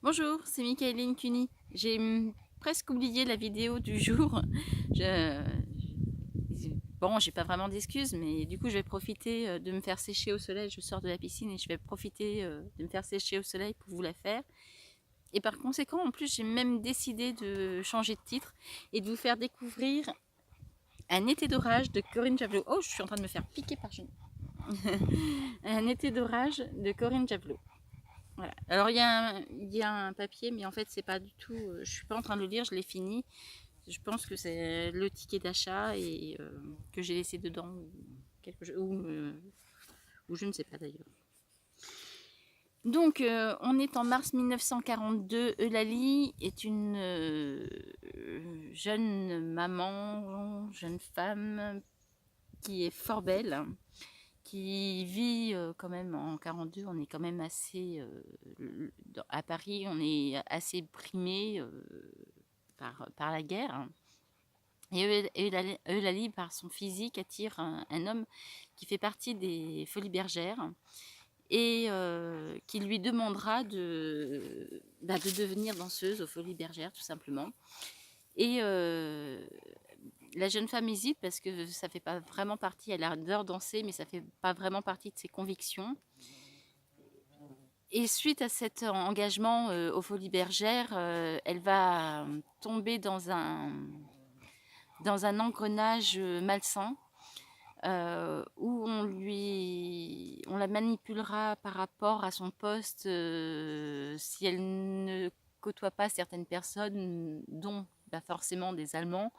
Bonjour, c'est Michaeline Cuny. J'ai presque oublié la vidéo du jour. Je... Bon, j'ai pas vraiment d'excuses, mais du coup, je vais profiter de me faire sécher au soleil. Je sors de la piscine et je vais profiter de me faire sécher au soleil pour vous la faire. Et par conséquent, en plus, j'ai même décidé de changer de titre et de vous faire découvrir Un été d'orage de Corinne Javelot. Oh, je suis en train de me faire piquer par genou. Un été d'orage de Corinne Javelot. Voilà. Alors il y a un papier, mais en fait c'est pas du tout. Je suis pas en train de le lire, je l'ai fini. Je pense que c'est le ticket d'achat et que j'ai laissé dedans ou quelque chose ou je ne sais pas d'ailleurs. Donc on est en mars 1942. Eulalie est une jeune maman, jeune femme qui est fort belle, qui vit quand même en 42. On est quand même assez à Paris, on est assez brimé par la guerre. Et Eulalie, par son physique, attire un homme qui fait partie des Folies Bergères et qui lui demandera de devenir danseuse aux Folies Bergères, tout simplement. Et la jeune femme hésite parce que ça fait pas vraiment partie, elle adore danser, mais ça fait pas vraiment partie de ses convictions. Et suite à cet engagement aux Folies Bergères, elle va tomber dans un engrenage malsain où on la manipulera par rapport à son poste si elle ne côtoie pas certaines personnes, dont forcément des Allemands.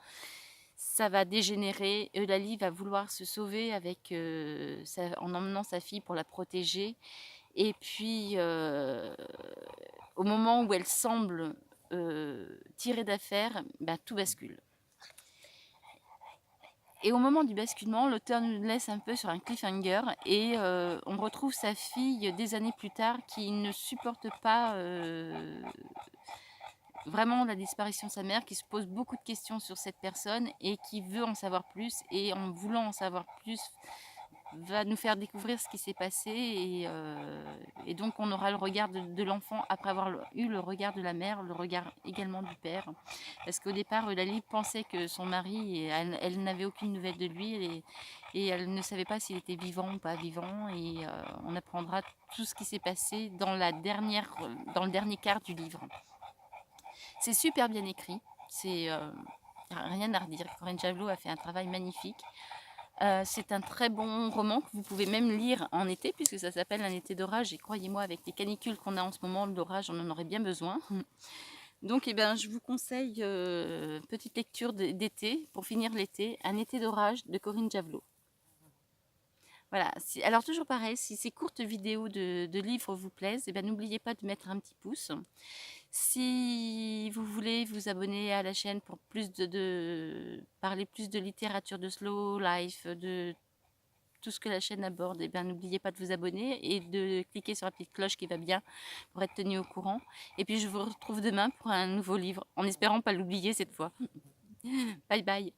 Ça va dégénérer. Eulalie va vouloir se sauver en emmenant sa fille pour la protéger. Et puis, au moment où elle semble tirée d'affaire, tout bascule. Et au moment du basculement, l'auteur nous laisse un peu sur un cliffhanger et on retrouve sa fille des années plus tard qui ne supporte pas vraiment la disparition de sa mère, qui se pose beaucoup de questions sur cette personne et qui veut en savoir plus. Et en voulant en savoir plus, va nous faire découvrir ce qui s'est passé et donc on aura le regard de l'enfant après avoir eu le regard de la mère, le regard également du père, parce qu'au départ Eulalie pensait que son mari, elle n'avait aucune nouvelle de lui et elle ne savait pas s'il était vivant ou pas vivant et on apprendra tout ce qui s'est passé dans le dernier quart du livre. C'est super bien écrit, c'est rien à redire. Corinne Javelot a fait un travail magnifique. C'est un très bon roman que vous pouvez même lire en été, puisque ça s'appelle Un été d'orage. Et croyez-moi, avec les canicules qu'on a en ce moment, l'orage, on en aurait bien besoin. Donc, je vous conseille petite lecture d'été, pour finir l'été, Un été d'orage de Corinne Javelot. Voilà. Alors, toujours pareil, si ces courtes vidéos de livres vous plaisent, n'oubliez pas de mettre un petit pouce. Si vous voulez vous abonner à la chaîne pour parler plus de littérature, de slow life, de tout ce que la chaîne aborde, n'oubliez pas de vous abonner et de cliquer sur la petite cloche qui va bien pour être tenu au courant. Et puis je vous retrouve demain pour un nouveau livre, en espérant pas l'oublier cette fois. Bye bye.